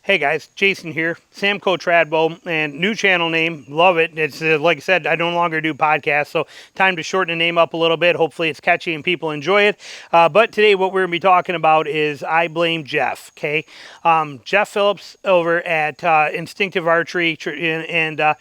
Hey guys, Jason here, Samco Tradbo, and new channel name, love it. It's like I said, I no longer do podcasts, so time to shorten the name up a little bit. Hopefully it's catchy and people enjoy it. But today what we're going to be talking about is I Blame Jeff, okay? Jeff Phillips over at Instinctive Archery, and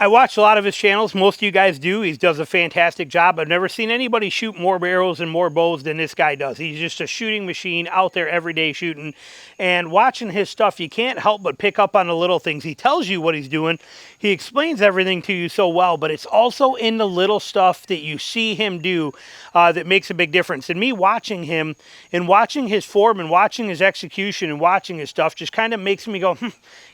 I watch a lot of his channels. Most of you guys do. He does a fantastic job. I've never seen anybody shoot more arrows and more bows than this guy does. He's just a shooting machine out there every day shooting. And watching his stuff, you can't help but pick up on the little things. He tells you what he's doing. He explains everything to you so well, but it's also in the little stuff that you see him do that makes a big difference. And me watching him and watching his form and watching his execution and watching his stuff just kind of makes me go,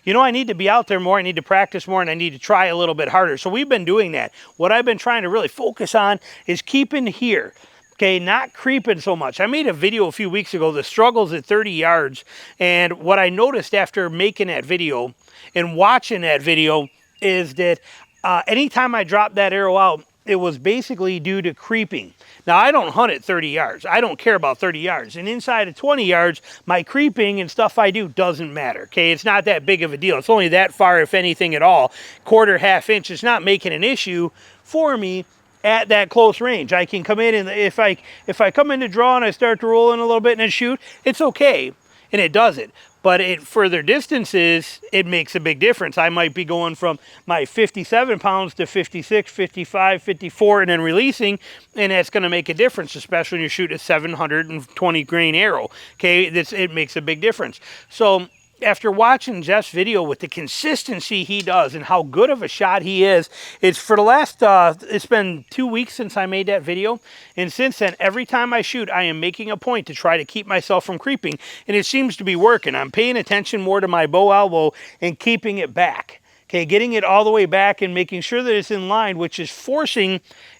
you know, I need to be out there more. I need to practice more, and I need to try a little bit harder. So we've been doing that. What I've been trying to really focus on is keeping here. Okay, not creeping so much. I made a video a few weeks ago, the struggles at 30 yards, and what I noticed after making that video and watching that video is that anytime I dropped that arrow out, it was basically due to creeping. Now, I don't hunt at 30 yards. I don't care about 30 yards. And inside of 20 yards, my creeping and stuff I do doesn't matter, okay? It's not that big of a deal. It's only that far, if anything at all. Quarter, half inch. It's not making an issue for me at that close range. I can come in, and if I come in to draw and I start to roll in a little bit and then shoot, it's okay, and it does it. But at further distances, it makes a big difference. I might be going from my 57 pounds to 56, 55, 54, and then releasing, and that's going to make a difference, especially when you shoot a 720 grain arrow. Okay, it makes a big difference. So after watching Jeff's video with the consistency he does and how good of a shot he is, it's for the last, it's been 2 weeks since I made that video. And since then, every time I shoot, I am making a point to try to keep myself from creeping. And it seems to be working. I'm paying attention more to my bow elbow and keeping it back. Okay, getting it all the way back and making sure that it's in line, which is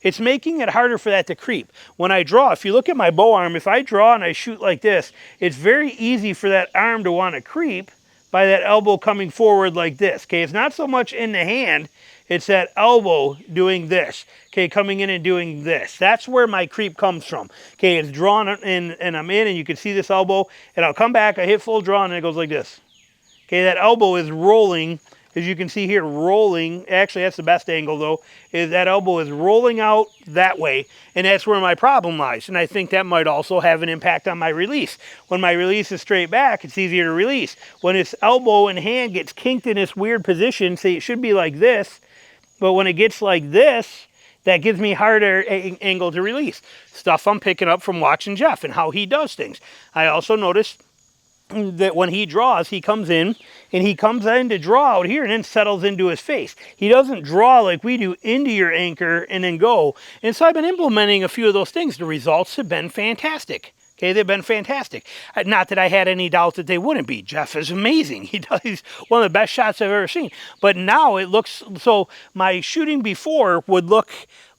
it's making it harder for that to creep. When I draw, if you look at my bow arm, if I draw and I shoot like this, it's very easy for that arm to want to creep by that elbow coming forward like this. Okay, it's not so much in the hand, it's that elbow doing this. Okay, coming in and doing this. That's where my creep comes from. Okay, it's drawn in, and I'm in, and you can see this elbow, and I'll come back, I hit full draw, and it goes like this. Okay, that elbow is rolling. As you can see here, rolling, actually that's the best angle though, is that elbow is rolling out that way, and that's where my problem lies. And I think that might also have an impact on my release. When my release is straight back, it's easier to release. When this elbow and hand gets kinked in this weird position, say it should be like this, but when it gets like this, that gives me harder angle to release. Stuff I'm picking up from watching Jeff and how he does things. I also noticed that when he draws, he comes in and he comes in to draw out here and then settles into his face. He doesn't draw like we do into your anchor and then go. And so I've been implementing a few of those things. The results have been fantastic. Okay, they've been fantastic. Not that I had any doubt that they wouldn't be. Jeff is amazing. He's one of the best shots I've ever seen. But now it looks, so my shooting before would look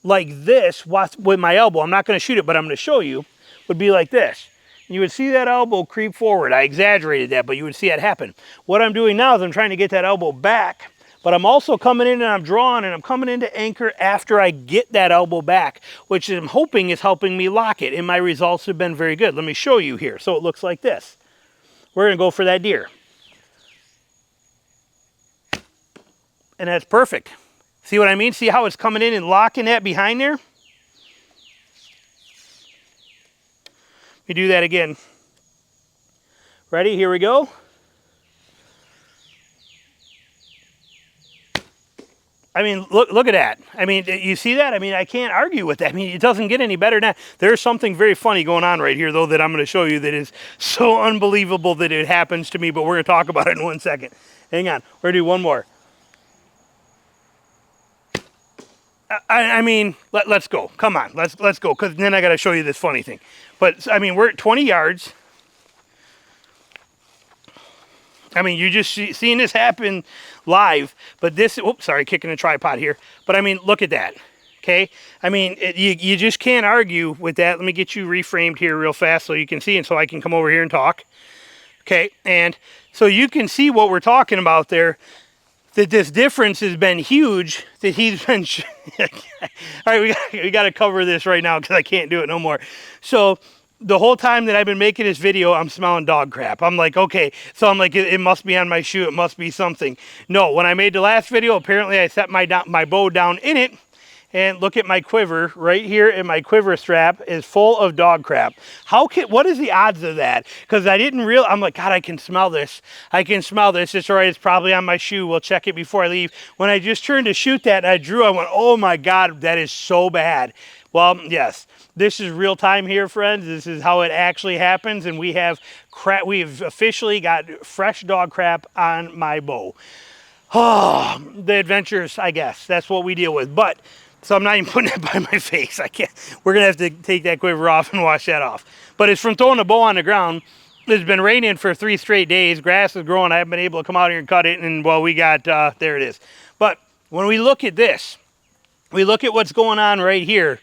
like this with my elbow. I'm not going to shoot it, but I'm going to show you. Would be like this. You would see that elbow creep forward. I exaggerated that, but you would see it happen. What I'm doing now is I'm trying to get that elbow back, but I'm also coming in and I'm drawing and I'm coming into anchor after I get that elbow back, which I'm hoping is helping me lock it, and my results have been very good. Let me show you here. So it looks like this. We're going to go for that deer. And that's perfect. See what I mean? See how it's coming in and locking that behind there? We do that again. Ready? Here we go. I mean, look at that. I mean, you see that? I mean, I can't argue with that. I mean, it doesn't get any better than that. There's something very funny going on right here, though, that I'm going to show you that is so unbelievable that it happens to me, but we're going to talk about it in 1 second. Hang on. We're going to do one more. I mean, let's go. Come on, let's go, because then I got to show you this funny thing. But, I mean, we're at 20 yards. I mean, you're just seeing this happen live. But this, oops, sorry, kicking a tripod here. But, I mean, look at that, okay? I mean, you just can't argue with that. Let me get you reframed here real fast so you can see and so I can come over here and talk. Okay, and so you can see what we're talking about there. That this difference has been huge, that he's been, all right, we got to cover this right now because I can't do it no more. So the whole time that I've been making this video, I'm smelling dog crap. I'm like, okay, so I'm like, it must be on my shoe. It must be something. No, when I made the last video, apparently I set my bow down in it, and look at my quiver right here, and my quiver strap is full of dog crap. What is the odds of that? Because I didn't realize, I'm like, God, I can smell this. I can smell this. It's all right, it's probably on my shoe. We'll check it before I leave. When I just turned to shoot that and I drew, I went, oh my God, that is so bad. Well, yes, this is real time here, friends. This is how it actually happens, and we have we've officially got fresh dog crap on my bow. Oh, the adventures, I guess. That's what we deal with. But, so I'm not even putting it by my face. I can't. We're going to have to take that quiver off and wash that off. But it's from throwing a bow on the ground. It's been raining for 3 straight days. Grass is growing. I haven't been able to come out here and cut it. And, well, we got, there it is. But when we look at this, we look at what's going on right here.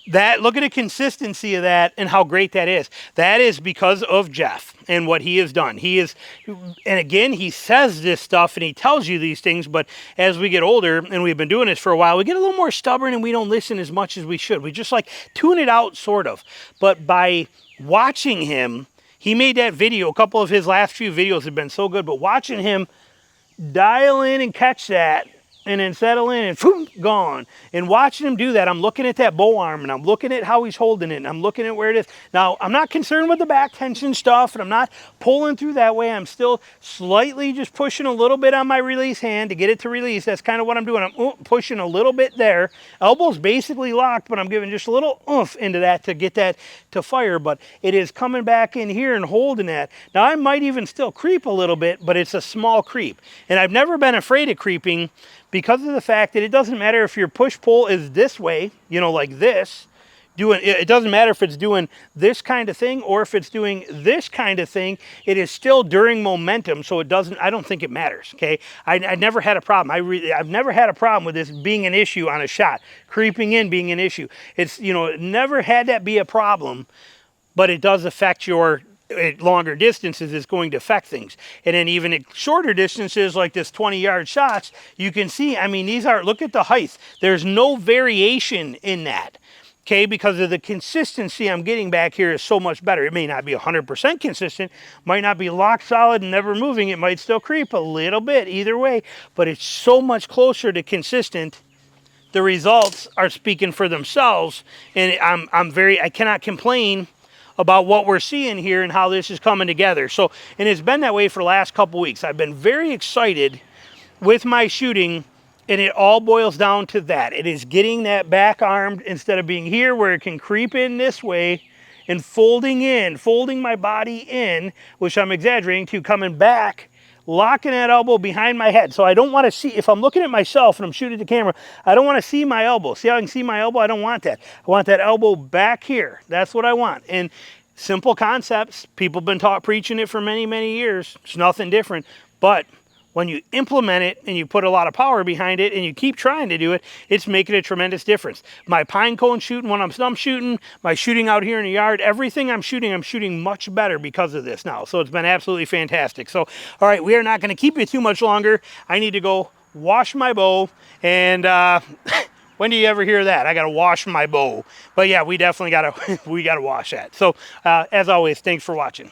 Look at the consistency of that and how great that is. That is because of Jeff and what he has done. And again, he says this stuff and he tells you these things, but as we get older, and we've been doing this for a while, we get a little more stubborn and we don't listen as much as we should. We just like tune it out, sort of. But by watching him, he made that video, a couple of his last few videos have been so good, but watching him dial in and catch that, and then settle in and boom, gone. And watching him do that, I'm looking at that bow arm and I'm looking at how he's holding it and I'm looking at where it is. Now, I'm not concerned with the back tension stuff and I'm not pulling through that way. I'm still slightly just pushing a little bit on my release hand to get it to release. That's kind of what I'm doing. I'm pushing a little bit there. Elbow's basically locked, but I'm giving just a little oomph into that to get that to fire. But it is coming back in here and holding that. Now, I might even still creep a little bit, but it's a small creep. And I've never been afraid of creeping, because of the fact that it doesn't matter if your push-pull is this way, you know, like this, it doesn't matter if it's doing this kind of thing or if it's doing this kind of thing, it is still during momentum, so I don't think it matters, okay? I never had a problem. I've never had a problem with this being an issue on a shot, creeping in being an issue. It's, you know, never had that be a problem, but it does affect your at longer distances, is going to affect things. And then even at shorter distances like this 20-yard shots, you can see, I mean, look at the height. There's no variation in that, okay, because of the consistency I'm getting back here is so much better. It may not be 100% consistent, might not be locked solid and never moving. It might still creep a little bit either way, but it's so much closer to consistent. The results are speaking for themselves, and I cannot complain about what we're seeing here and how this is coming together. So, and it's been that way for the last couple weeks. I've been very excited with my shooting, and it all boils down to that. It is getting that back armed instead of being here where it can creep in this way and folding my body in, which I'm exaggerating, to coming back, locking that elbow behind my head. So I don't want to see, if I'm looking at myself and I'm shooting at the camera, I don't want to see my elbow. See how I can see my elbow? I don't want that. I want that elbow back here. That's what I want. And simple concepts. People have been preaching it for many, many years. It's nothing different. But when you implement it and you put a lot of power behind it and you keep trying to do it, it's making a tremendous difference. My pine cone shooting, when I'm stump shooting, my shooting out here in the yard, everything I'm shooting much better because of this now. So it's been absolutely fantastic. So, all right, we are not going to keep you too much longer. I need to go wash my bow, and when do you ever hear that? I got to wash my bow. But yeah, we definitely got to wash that. So as always, thanks for watching.